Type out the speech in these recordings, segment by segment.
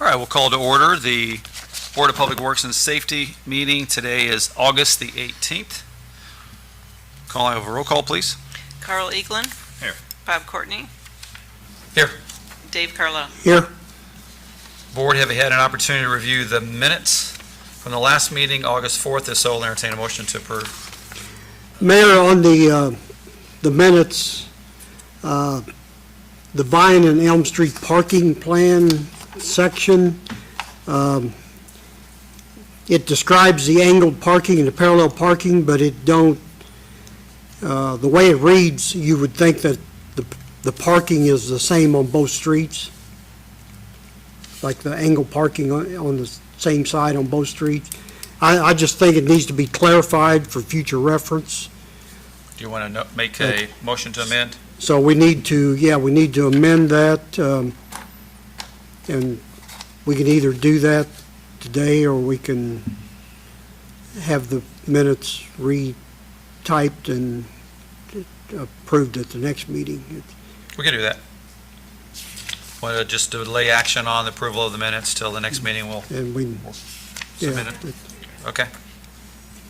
All right, we'll call to order the Board of Public Works and Safety meeting. Today is August the 18th. Calling over roll call, please. Carl Eaglin. Here. Bob Courtney. Here. Dave Carlo. Here. Board, have you had an opportunity to review the minutes from the last meeting, August 4th? If so, I'll entertain a motion to approve. Mayor, on the minutes, the Vine and Elm Street parking plan section, it describes the angled parking and the parallel parking, but it don't, the way it reads, you would think that the parking is the same on both streets, like the angled parking on the same side on both streets. I just think it needs to be clarified for future reference. Do you want to make a motion to amend? So we need to, we need to amend that, and we can either do that today or we can have the minutes retyped and approved at the next meeting. We can do that. Want to just delay action on the approval of the minutes till the next meeting? We'll submit it. Okay.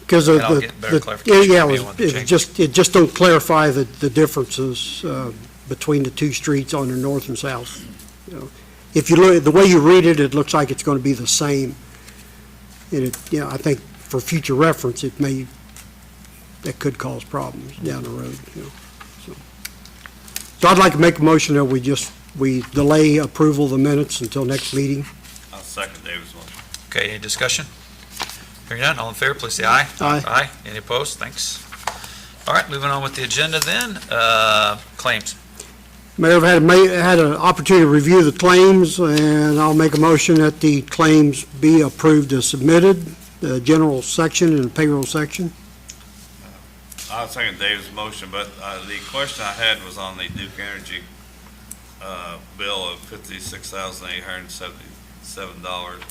Because And I'll get better clarification from you on the changes. it just don't clarify the differences between the two streets on the north and south. You know, if you look, the way you read it, it looks like it's going to be the same. And I think for future reference, that could cause problems down the road. So I'd like to make a motion that we delay approval of the minutes until next meeting. I'll second David's motion. Okay, any discussion? Hearing none, all in favor, please say aye. Aye. Aye. Any opposed? Thanks. All right, moving on with the agenda then. Claims. Mayor, I've had an opportunity to review the claims, and I'll make a motion that the claims be approved as submitted, the general section and the payroll section. I'll second David's motion, but the question I had was on the Duke Energy bill of $56,877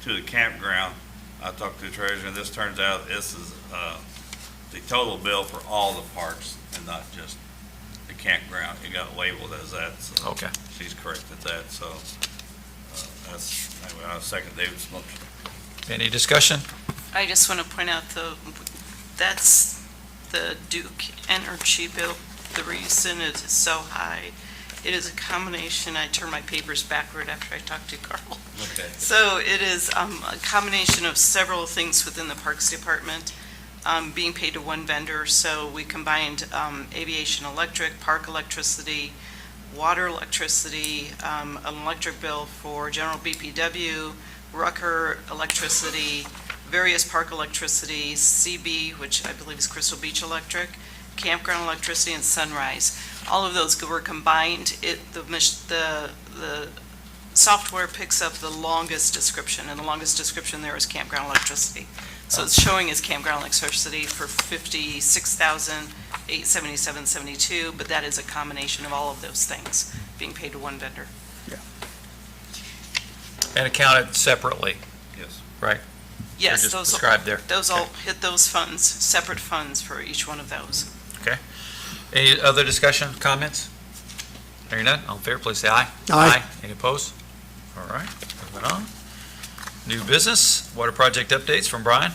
to the campground. I talked to the treasurer, and this turns out this is the total bill for all the parks and not just the campground. It got labeled as that, so Okay. she's correct at that. So anyway, I'll second David's motion. Any discussion? I just want to point out that's the Duke Energy bill. The reason it is so high, it is a combination. I turned my papers backward after I talked to Carl. Okay. So it is a combination of several things within the Parks Department being paid to one vendor. So we combined aviation electric, park electricity, water electricity, an electric bill for general BPW, Rucker electricity, various park electricity, CB, which I believe is Crystal Beach Electric, campground electricity, and Sunrise. All of those were combined. The software picks up the longest description, and the longest description there is campground electricity. So it's showing as campground electricity for $56,877.72, but that is a combination of all of those things being paid to one vendor. And accounted separately, Yes. right? Yes, just those described there. Those all hit those funds, separate funds for each one of those. Okay. Any other discussion, comments? Hearing none, all in favor, please say aye. Aye. Any opposed? All right, moving on. New business, water project updates from Brian.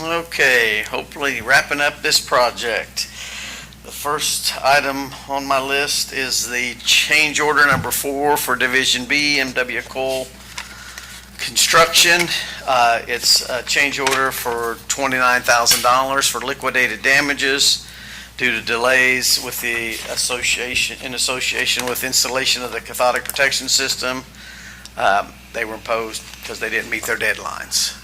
Okay, hopefully wrapping up this project. The first item on my list is the change order number 4 for Division B, M.W. Cole Construction. It's a change order for $29,000 for liquidated damages due to delays with the association with installation of the cathodic protection system. They were imposed because they didn't meet their deadlines.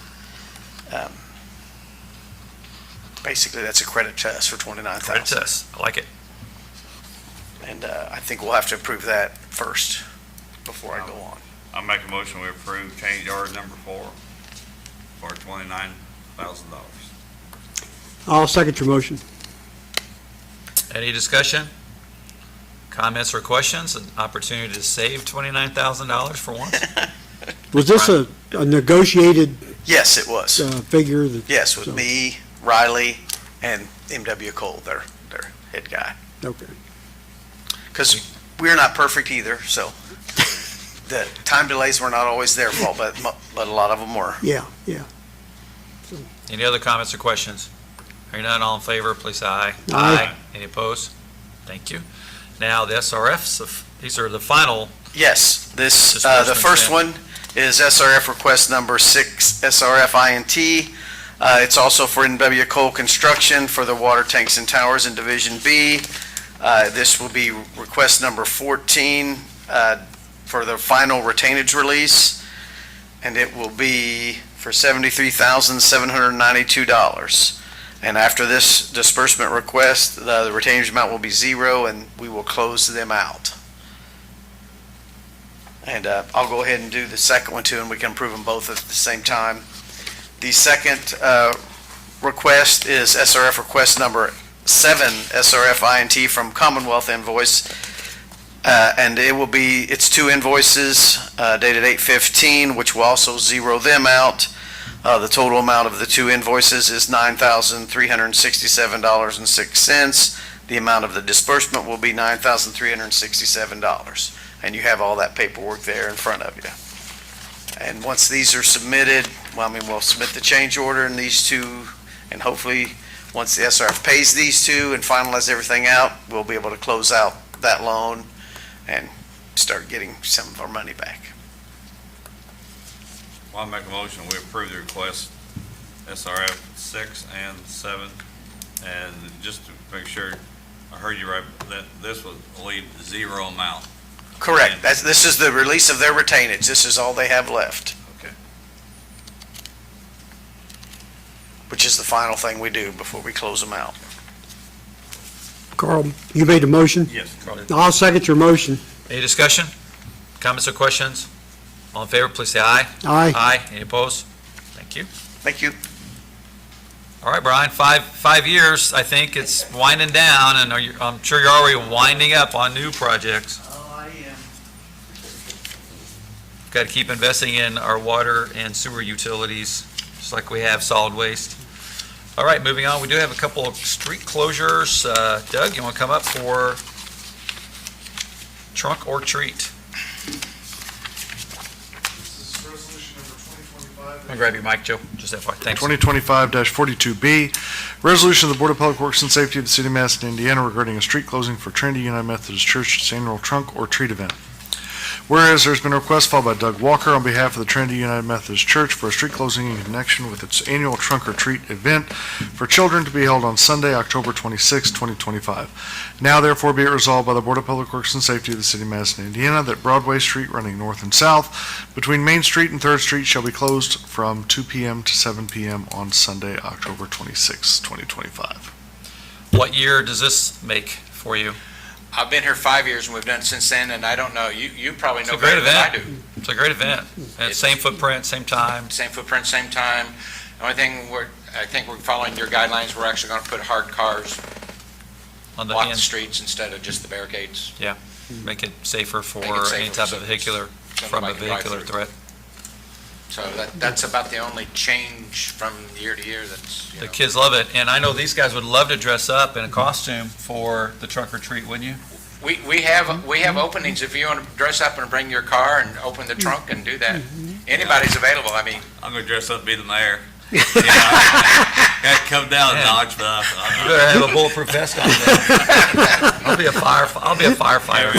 Basically, that's a credit to us for $29,000. Credit to us, I like it. And I think we'll have to approve that first before I go on. I'll make a motion we approve change order number 4 for $29,000. I'll second your motion. Any discussion? Comments or questions? An opportunity to save $29,000 for once? Was this a negotiated Yes, it was. figure? Yes, with me, Riley, and M.W. Cole, their head guy. Okay. Because we're not perfect either, so the time delays were not always their fault, but a lot of them were. Yeah, yeah. Any other comments or questions? Hearing none, all in favor, please say aye. Aye. Any opposed? Thank you. Now, the SRFs, these are the final. Yes, the Disbursements, first yeah. one is SRF request number 6, SRF INT. It's also for M.W. Cole Construction for the water tanks and towers in Division B. This will be request number 14 for the final retainage release, and it will be for $73,792. And after this disbursement request, the retainage amount will be zero, and we will close them out. And I'll go ahead and do the second one too, and we can approve them both at the same time. The second request is SRF request number 7, SRF INT from Commonwealth Invoice. And it's 2 invoices dated 8/15, which will also zero them out. The total amount of the 2 invoices is $9,367.06. The amount of the disbursement will be $9,367. And you have all that paperwork there in front of you. And once these are submitted, we'll submit the change order in these 2, and hopefully, once the SRF pays these 2 and finalize everything out, we'll be able to close out that loan and start getting some of our money back. Well, I make a motion, we approve the request, SRF 6 and 7. And just to make sure I heard you right, that this will leave zero amount. Correct. This is the release of their retainage. This is all they have left. Okay. Which is the final thing we do before we close them out. Carl, you made the motion? Yes. I'll second your motion. Any discussion? Comments or questions? All in favor, please say aye. Aye. Aye. Any opposed? Thank you. Thank you. All right, Brian, five years, I think it's winding down, and I'm sure you're already winding up on new projects. Oh, I am. Got to keep investing in our water and sewer utilities, just like we have solid waste. All right, moving on, we do have a couple of street closures. Doug, you want to come up for trunk or treat? This is resolution number 2025. I'm going to grab your mic, Joe, just that far. Thanks. 2025-42B, resolution of the Board of Public Works and Safety of the City of Madison, Indiana regarding a street closing for Trinity United Methodist Church's annual trunk or treat event. Whereas there's been a request filed by Doug Walker on behalf of the Trinity United Methodist Church for a street closing in connection with its annual trunk or treat event for children to be held on Sunday, October 26, 2025. Now therefore be it resolved by the Board of Public Works and Safety of the City of Madison, Indiana, that Broadway Street running north and south between Main Street and 3rd Street shall be closed from 2 p.m. to 7 p.m. on Sunday, October 26, 2025. What year does this make for you? I've been here 5 years and we've done it since then, and I don't know, you probably It's know a great better than I event. do. It's a great event. And same footprint, same time. Same footprint, same time. The only thing I think we're following your guidelines, we're actually going to put hard cars, On the block the end, streets instead of just the barricades. make it safer for Make it safer any type so- of vehicular, so from a nobody can drive vehicular through. threat. So that's about the only change from year to year that's, The kids love it, and I know these guys would love to dress up in a costume for the trunk or treat, wouldn't you? We have openings if you want to dress up and bring your car and open the trunk and do that. Anybody's available, I mean. I'm gonna dress up, be the mayor. You know, Got to come down a Man. notch, but You better have a bulletproof vest on then. I'll be a firefighter.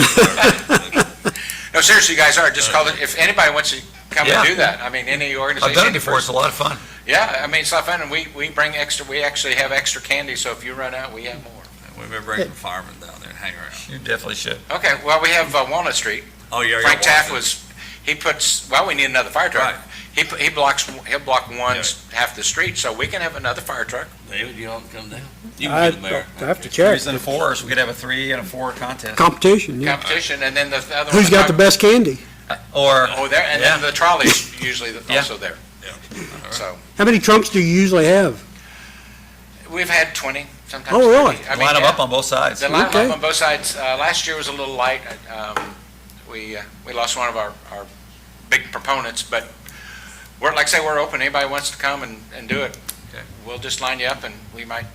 No, seriously, you guys are, just call it, if anybody wants to come Yeah. and do that, I mean, any organization. I've done it any before, it's a person. lot of fun. Yeah, I mean, it's a lot of fun, and we bring extra, we actually have extra candy, so if you run out, we have more. we better bring the firemen down there and hang around. You definitely should. Okay, well, we have Walnut Street. Oh, yeah. Frank Taft he puts, well, we need another fire truck. Right. He'll block half the street, so we can have another fire truck. David, you want to come down? You I can be the mayor. have to check. 3s and 4s, we could have a 3 and a 4 contest. Competition, yeah. Competition, and then the other one. Who's got the best candy? Or, Oh, there, and then the trolley's usually Yeah. also there. Yeah. So, How many trunks do you usually have? we've had 20, sometimes Oh, really? 30. I mean, line them yeah. up on both sides. They line them Okay. up on both sides. Last year was a little light. We lost one of our big proponents, but like I say, we're open. Anybody wants to come and do it. we'll just line you up and we might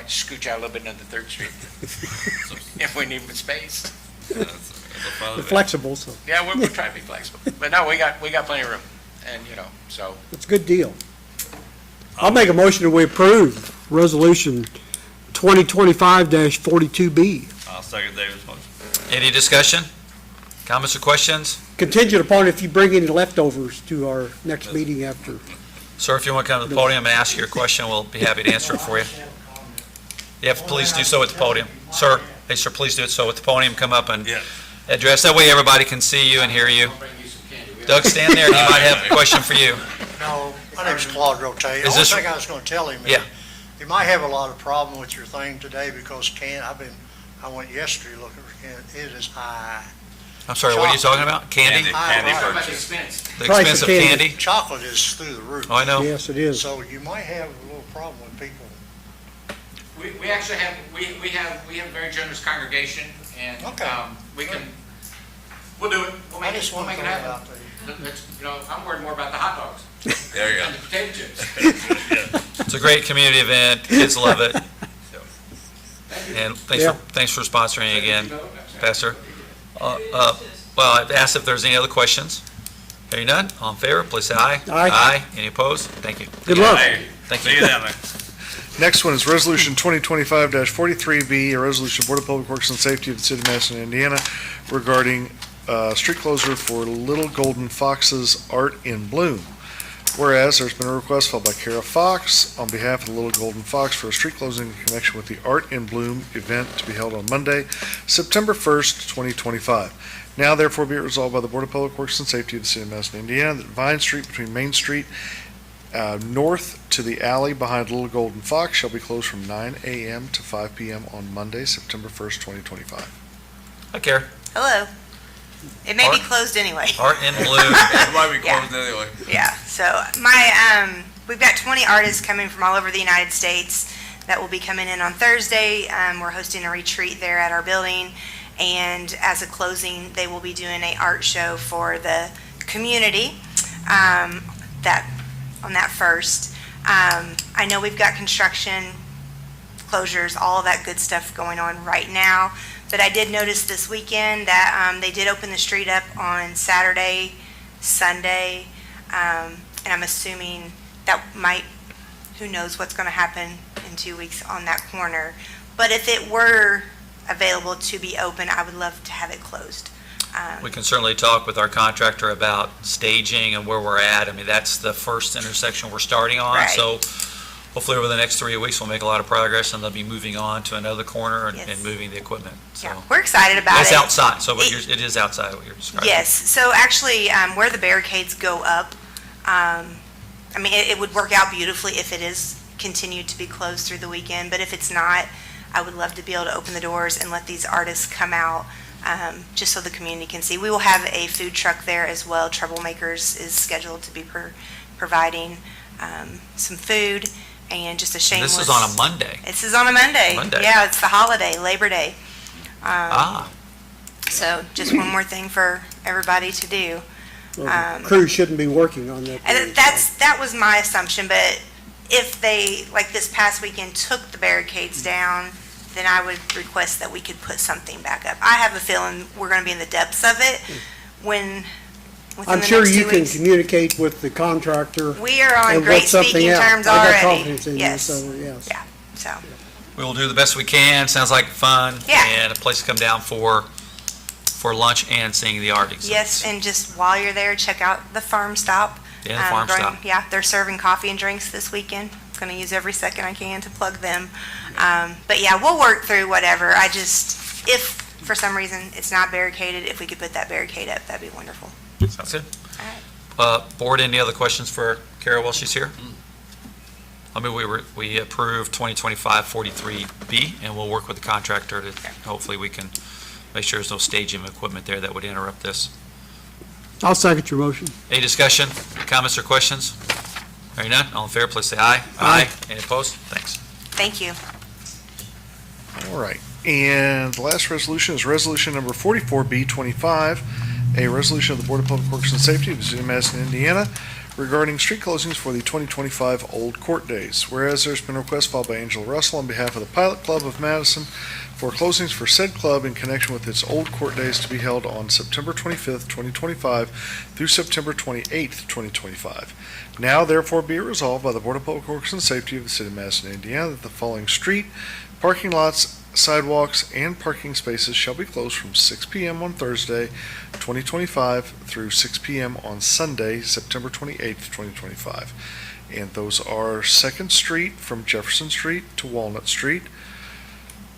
scooch out a little bit into the 3rd Street if we need space. That's a fun They're event. flexible, so Yeah, we'll try to be flexible. But no, we got plenty of room. And, so it's a good deal. I'll make a motion that we approve Resolution 2025-42B, I'll second David's motion. Any discussion? Comments or questions? contingent upon if you bring any leftovers to our next meeting after. Sir, if you want to come to the podium and ask your question, we'll be happy to answer it for you. Yeah, please do so at the podium. Sir, hey, sir, please do it so at the podium. Come up and Yeah. address. That way everybody can see you and hear you. Doug, stand there. He might have a question for you. No, my name's Claude Rote. The Is only this- thing I was gonna tell him Yeah. is, you might have a lot of problem with your thing today because I went yesterday looking for can, it is high. I'm sorry, what are you talking about? Candy? Candy Right. purchase. The Price of expense of candy. candy? Chocolate is through the roof. Oh, I know. Yes, it is. So you might have a little problem with people. we actually have, we have a very generous congregation and, Okay. we'll do it. We'll I make it, just we'll want make to it throw it happen. out there. I'm worried more about the hot dogs There you and the potato chips. go. It's a great community event. Kids love it. And Yeah. thanks for sponsoring it again, Pastor. Well, I've asked if there's any other questions. Hearing none, all in favor, please say aye. Aye. Any opposed? Thank you. Good luck. Hey, Thank see you you. down there. Next one is Resolution 2025-43B, a resolution of Board of Public Works and Safety of the City of Madison, Indiana, regarding street closure for Little Golden Fox's Art in Bloom. Whereas there's been a request filed by Kara Fox on behalf of the Little Golden Fox for a street closing in connection with the Art in Bloom event to be held on Monday, September 1st, 2025. Now therefore be it resolved by the Board of Public Works and Safety of the City of Madison, Indiana, that Vine Street between Main Street north to the alley behind Little Golden Fox shall be closed from 9 a.m. to 5 p.m. on Monday, September 1st, 2025. Hi, Kara. Hello. It may be Art- closed anyway. Art in Blue. It might be Yeah. closed anyway. Yeah, so we've got 20 artists coming from all over the United States that will be coming in on Thursday. We're hosting a retreat there at our building, and as a closing, they will be doing a art show for the community, on that first. I know we've got construction, closures, all of that good stuff going on right now, but I did notice this weekend that they did open the street up on Saturday, Sunday, and I'm assuming that might, who knows what's going to happen in 2 weeks on that corner. But if it were available to be open, I would love to have it closed. We can certainly talk with our contractor about staging and where we're at. I mean, that's the first intersection we're starting on. Right. So hopefully over the next 3 weeks, we'll make a lot of progress and they'll be moving on to another corner and Yes. and moving the equipment. Yeah, So we're excited about it's it. outside, so it is outside what you're describing. Yes, so actually, where the barricades go up, I mean, it would work out beautifully if it is continued to be closed through the weekend, but if it's not, I would love to be able to open the doors and let these artists come out, just so the community can see. We will have a food truck there as well. Troublemakers is scheduled to be providing some food and just a And shameless. this is on a Monday. This is on a Monday. Monday. Yeah, it's the holiday, Labor Day. Ah, So just one more thing for everybody to do. Well, the crew shouldn't be working on that. And that was my assumption, but if they, like this past weekend, took the barricades down, then I would request that we could put something back up. I have a feeling we're gonna be in the depths of it within I'm the sure next you 2 can weeks. communicate with the contractor We are on and great work something speaking out. terms I got already. confidence in you, Yes, so yes. Yeah. so, we will do the best we can. Sounds like fun. Yeah. And a place to come down for lunch and seeing the art exhibits. yes, and just while you're there, check out the Farm Stop. Yeah, the Farm growing- Stop. Yeah, they're serving coffee and drinks this weekend. Gonna use every second I can to plug them. But yeah, we'll work through whatever. If for some reason it's not barricaded, if we could put that barricade up, that'd be wonderful. Sounds good. Board, any other questions for Kara while she's here? I mean, we approved 2025-43B, and we'll work with the contractor to, hopefully we can make sure there's no staging equipment there that would interrupt this. I'll second your motion. Any discussion, comments, or questions? Hearing none, all in favor, please say aye. Aye. Any opposed? Thanks. Thank you. All right, and the last resolution is resolution number 44B25, a resolution of the Board of Public Works and Safety of the City of Madison, Indiana, regarding street closings for the 2025 Old Court Days. Whereas there's been a request filed by Angela Russell on behalf of the Pilot Club of Madison for closings for said club in connection with its Old Court Days to be held on September 25th, 2025 through September 28th, 2025. Now therefore be it resolved by the Board of Public Works and Safety of the City of Madison, Indiana, that the following street, parking lots, sidewalks, and parking spaces shall be closed from 6 p.m. on Thursday, 2025 through 6 p.m. on Sunday, September 28th, 2025. And those are 2nd Street from Jefferson Street to Walnut Street,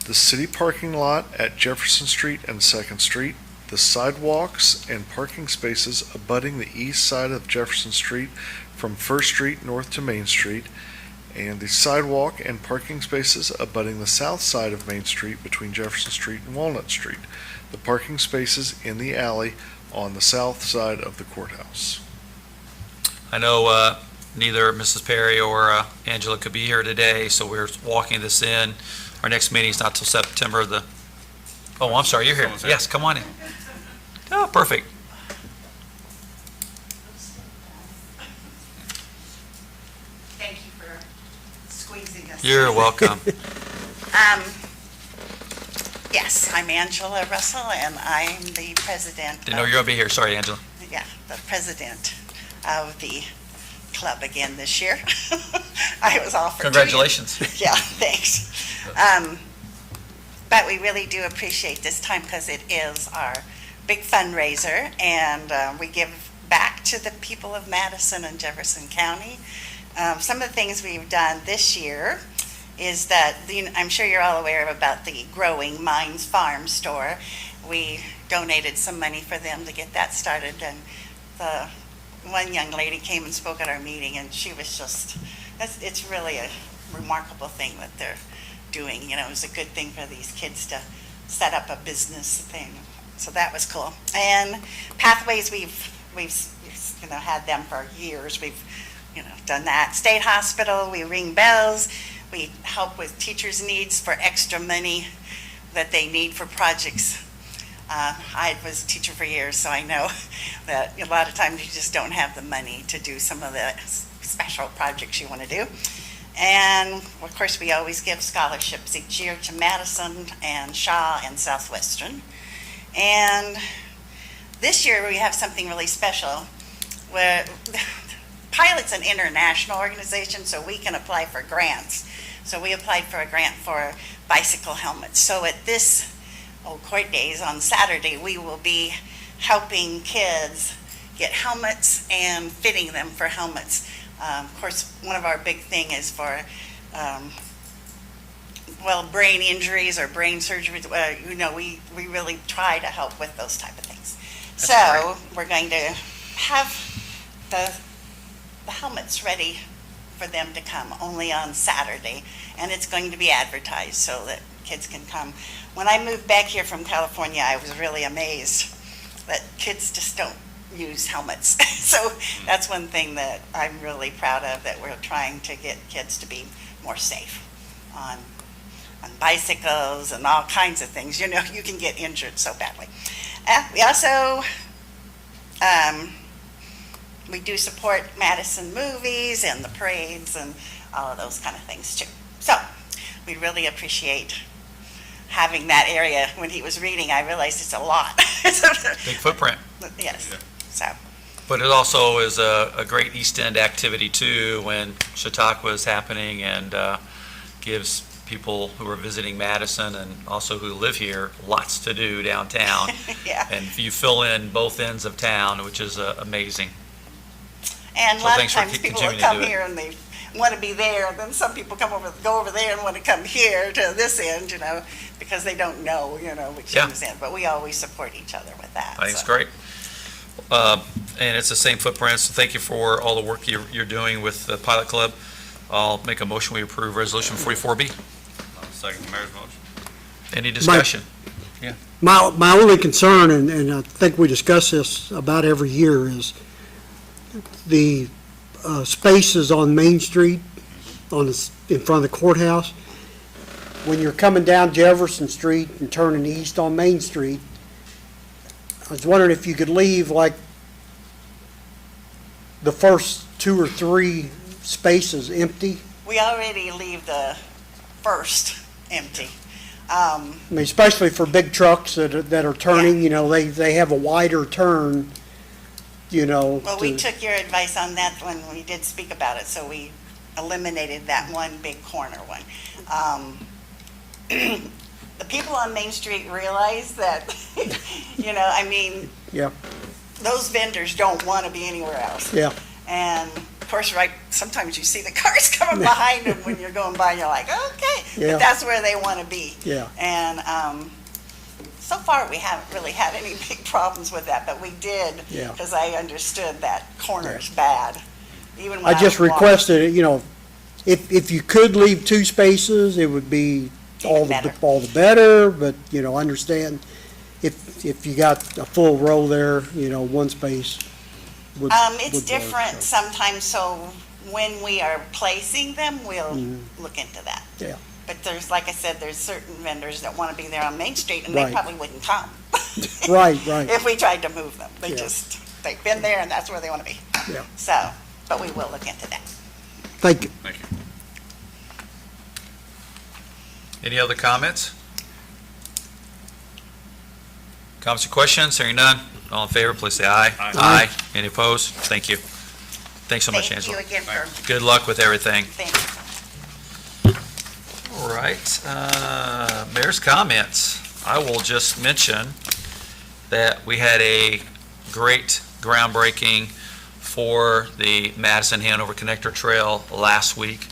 the city parking lot at Jefferson Street and 2nd Street, the sidewalks and parking spaces abutting the east side of Jefferson Street from First Street north to Main Street, and the sidewalk and parking spaces abutting the south side of Main Street between Jefferson Street and Walnut Street, the parking spaces in the alley on the south side of the courthouse. I know neither Mrs. Perry or Angela could be here today, so we're walking this in. Our next meeting's not till September the, oh, I'm sorry, you're here. Someone's here. Yes, come on in. Oh, perfect. Thank you for squeezing us. You're welcome. Yes, I'm Angela Russell, and I'm the president. Didn't know you were going to be here. Sorry, Angela. Yeah, the president of the club again this year. I was offered. Congratulations. Yeah, thanks. But we really do appreciate this time because it is our big fundraiser, and we give back to the people of Madison and Jefferson County. Some of the things we've done this year is that, I'm sure you're all aware about the Growing Minds Farm Store. We donated some money for them to get that started, and the one young lady came and spoke at our meeting, and she was just, it's really a remarkable thing that they're doing. You know, it was a good thing for these kids to set up a business thing. So that was cool. And Pathways, we've had them for years. We've done that. State Hospital, we ring bells. We help with teachers' needs for extra money that they need for projects. I was a teacher for years, so I know that a lot of times you just don't have the money to do some of the special projects you want to do. And of course, we always give scholarships each year to Madison and Shaw and Southwestern. And this year we have something really special where Pilot's an international organization, so we can apply for grants. So we applied for a grant for bicycle helmets. So at this Old Court Days on Saturday, we will be helping kids get helmets and fitting them for helmets. Of course, one of our big thing is for, brain injuries or brain surgeries. We really try to help with those type of things. So we're going to have the helmets ready for them to come only on Saturday, and it's going to be advertised so that kids can come. When I moved back here from California, I was really amazed that kids just don't use helmets. So that's one thing that I'm really proud of, that we're trying to get kids to be more safe on bicycles and all kinds of things. You can get injured so badly. We also we do support Madison movies and the parades and all of those kind of things too. So we really appreciate having that area. When he was reading, I realized it's a lot. Big footprint. Yes. Yeah. So. But it also is a great East End activity too, when Chautauqua is happening, and gives people who are visiting Madison and also who live here lots to do downtown. Yeah. And you fill in both ends of town, which is amazing. And a So lot of thanks for times people will continuing to come do it. here and they want to be there, and then some people go over there and want to come here to this end, because they don't know, which Yeah. end is in. But we always support each other with that. I think it's so. great. And it's the same footprint, so thank you for all the work you're doing with the Pilot Club. I'll make a motion, we approve Resolution 44B. I'll second the mayor's motion. Any discussion? My only concern, and I think we discuss this about every year, is the spaces on Main Street, in front of the courthouse. When you're coming down Jefferson Street and turning east on Main Street, I was wondering if you could leave like the first 2 or 3 spaces empty? We already leave the first empty. I mean, especially for big trucks that are turning, they have a wider turn, Well, we to- took your advice on that when we did speak about it, so we eliminated that one big corner one. The people on Main Street realize that, Yeah. those vendors don't want to be anywhere else. Yeah. And of course, sometimes you see the cars coming behind them when you're going by, and you're like, okay, Yeah. but that's where they want to be. Yeah. And so far, we haven't really had any big problems with that, but we did, Yeah. because I understood that corner is bad, even when I I just was walking. requested, if you could leave 2 spaces, it would be all better. the better, but, understand if you got a full row there, 1 space would. It's would work, different so. sometimes, so when we are placing them, we'll Mhm. look into that. Yeah. But like I said, there's certain vendors that want to be there on Main Street, and Right. they probably wouldn't come. Right. If we tried to move them. Yeah. They've been there, and that's where they want to be. Yeah. So, but we will look into that. Thank you. Thank you. Any other comments? Comments or questions? Hearing none. All in favor, please say aye. Aye. Any opposed? Thank you. Thanks so much, Thank you Angela. again for, Good luck with everything. thank you. All right, mayor's comments. I will just mention that we had a great groundbreaking for the Madison Hanover Connector Trail last week.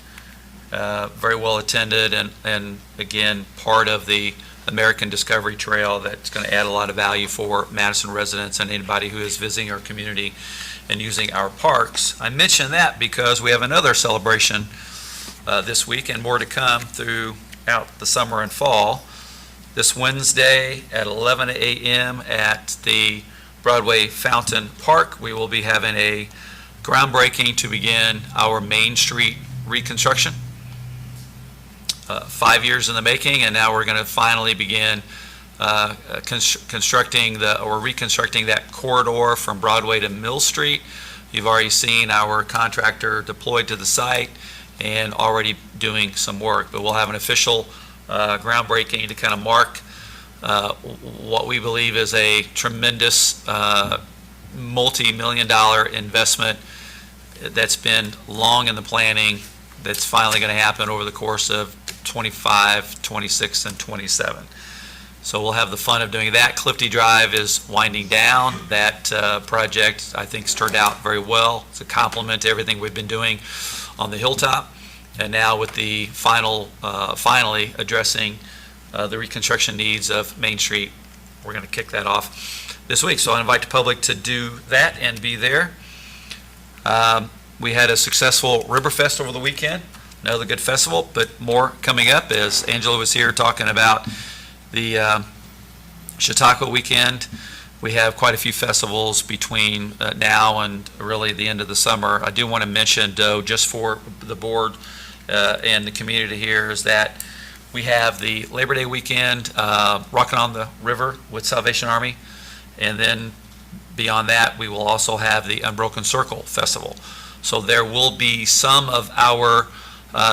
Very well attended and again, part of the American Discovery Trail that's going to add a lot of value for Madison residents and anybody who is visiting our community and using our parks. I mention that because we have another celebration this week and more to come throughout the summer and fall. This Wednesday at 11 a.m. at the Broadway Fountain Park, we will be having a groundbreaking to begin our Main Street reconstruction. 5 years in the making, and now we're going to finally begin reconstructing that corridor from Broadway to Mill Street. You've already seen our contractor deployed to the site and already doing some work, but we'll have an official groundbreaking to kind of mark what we believe is a tremendous multi-million-dollar investment that's been long in the planning, that's finally going to happen over the course of 25, 26, and 27. So we'll have the fun of doing that. Clifty Drive is winding down. That project, I think, has turned out very well. It's a complement to everything we've been doing on the Hilltop. And now with the finally addressing the reconstruction needs of Main Street, we're going to kick that off this week. So I invite the public to do that and be there. We had a successful Riverfest over the weekend. Another good festival, but more coming up as Angela was here talking about the Chautauqua weekend. We have quite a few festivals between now and really the end of the summer. I do want to mention, though, just for the board and the community here, is that we have the Labor Day weekend, Rockin' on the River with Salvation Army, and then beyond that, we will also have the Unbroken Circle Festival. So there will be some of our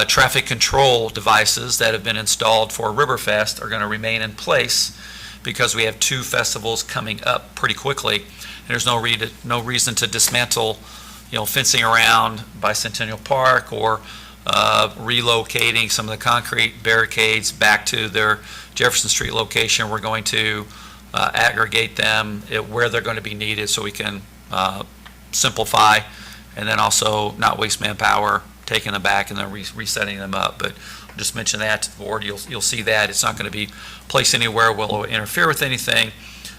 traffic control devices that have been installed for Riverfest are going to remain in place because we have 2 festivals coming up pretty quickly. And there's no reason to dismantle, fencing around Bicentennial Park or relocating some of the concrete barricades back to their Jefferson Street location. We're going to aggregate them where they're going to be needed so we can simplify and then also not waste manpower taking them back and then resetting them up. But I'll just mention that to the board. You'll see that. It's not going to be placed anywhere where it will interfere with anything,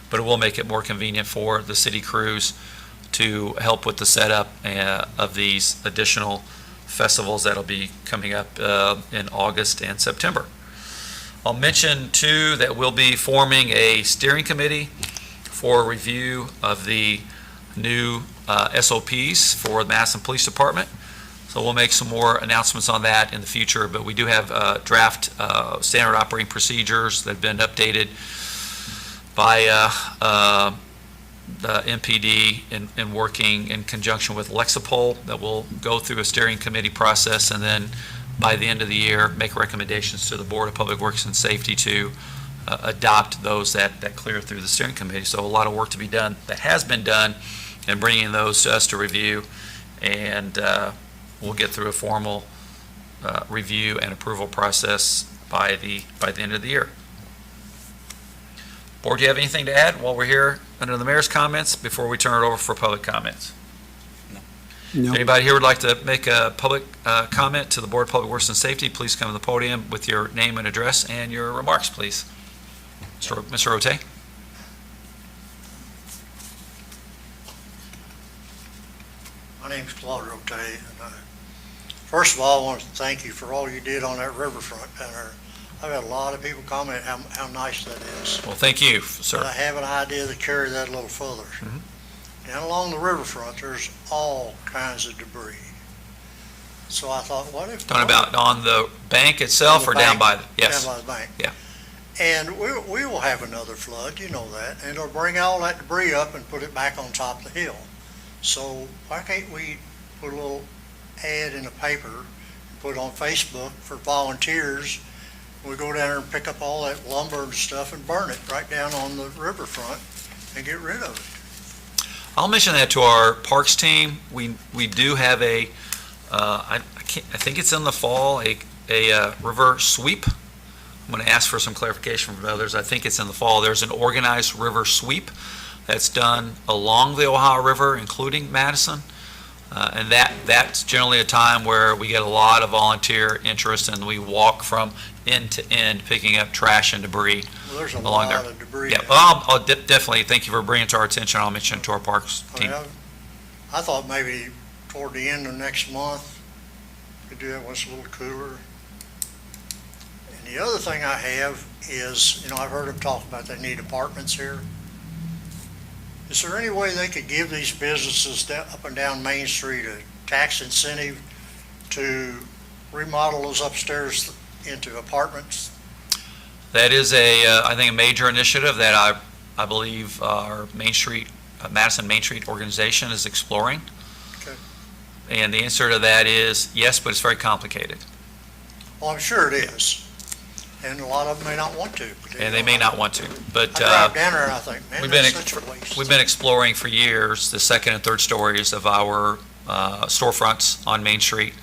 but it will make it more convenient for the city crews to help with the setup of these additional festivals that'll be coming up in August and September. I'll mention, too, that we'll be forming a steering committee for review of the new SOPs for the Madison Police Department. So we'll make some more announcements on that in the future, but we do have draft standard operating procedures that have been updated by the MPD in working in conjunction with Lexipol, that will go through a steering committee process, and then by the end of the year, make recommendations to the Board of Public Works and Safety to adopt those that clear through the steering committee. So a lot of work to be done that has been done, and bringing those to us to review, and we'll get through a formal review and approval process by the end of the year. Board, do you have anything to add while we're here under the mayor's comments before we turn it over for public comments? No. Anybody here would like to make a public comment to the Board of Public Works and Safety, please come to the podium with your name and address and your remarks, please. Mr. Rote? My name's Claude Rote, and first of all, I want to thank you for all you did on that riverfront down there. I've had a lot of people comment how nice that is. Well, thank you, But sir. I have an idea to carry that a little further. Mhm. And along the riverfront, there's all kinds of debris. So I thought, what if? Talking about on the bank itself On or the down bank, by, yes. Down by the bank. Yeah. And we will have another flood, you know that, and it'll bring all that debris up and put it back on top of the hill. So why can't we put a little ad in the paper, and put it on Facebook for volunteers? We go down there and pick up all that lumber and stuff and burn it right down on the riverfront and get rid of it. I'll mention that to our parks team. We do have a, I think it's in the fall, a river sweep. I'm going to ask for some clarification from others. I think it's in the fall. There's an organized river sweep that's done along the Ohio River, including Madison. And that's generally a time where we get a lot of volunteer interest, and we walk from end to end picking up trash and debris Well, there's a along lot there. of debris. Yeah, down well, I'll definitely, thank you for bringing it to our attention. I'll mention it to our parks there. team. I thought maybe toward the end of next month, we could do that when it's a little cooler. And the other thing I have is, I've heard them talk about they need apartments here. Is there any way they could give these businesses up and down Main Street a tax incentive to remodel those upstairs into apartments? That is I think, a major initiative that I believe our Main Street, Madison Main Street organization is exploring. Okay. And the answer to that is yes, but it's very complicated. Well, I'm sure it is. And a lot of them may not want to. And they may not want to, but I drive down there and I think, man, we've that's been, such a waste. we've been exploring for years the second and third stories of our storefronts on Main Street.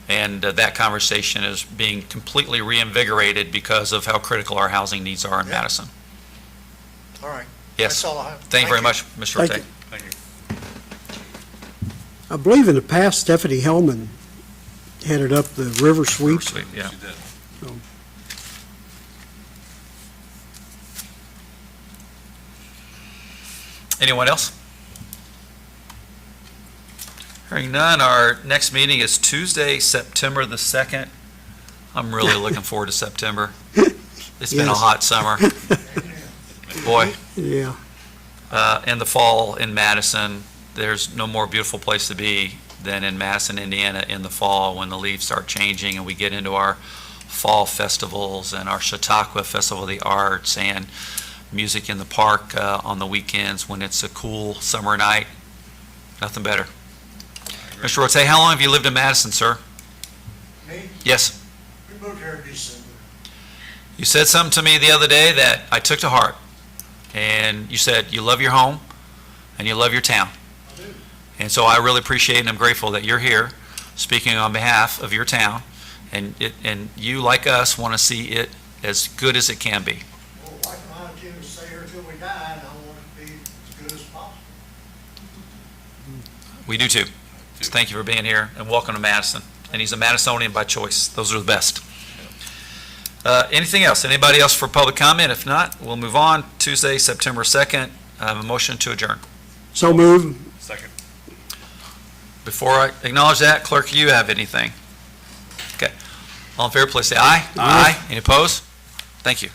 And that conversation is being completely reinvigorated because of how critical our housing needs are in Yeah. Madison. All right. Yes. That's all I have. Thank you very much, Mr. Thank Rote. you. Thank you. I believe in the past, Stephanie Hellman headed up the river sweep. Sweet, yeah. She did. Anyone else? Hearing none, our next meeting is Tuesday, September the 2nd. I'm really looking forward to September. It's been a Yes. hot summer. Boy, Yeah, in the fall in Madison, there's no more beautiful place to be than in Madison, Indiana in the fall when the leaves start changing and we get into our fall festivals and our Chautauqua Festival of the Arts and music in the park on the weekends when it's a cool summer night. Nothing better. Mr. Rote, how long have you lived in Madison, sir? Me? Yes. We moved here in December. You said something to me the other day that I took to heart. And you said you love your home and you love your town. I do. And so I really appreciate and I'm grateful that you're here speaking on behalf of your town. And you, like us, want to see it as good as it can be. Well, wife and I intend to stay here till we die, and I want it to be as good as possible. We do too. So thank you for being here and welcome to Madison. And he's a Madisonian by choice. Those are the best. Anything else? Anybody else for public comment? If not, we'll move on. Tuesday, September 2nd, a motion to adjourn. so move. Second. Before I acknowledge that, clerk, you have anything? Okay. All in favor, please say aye. Aye. Any opposed? Thank you.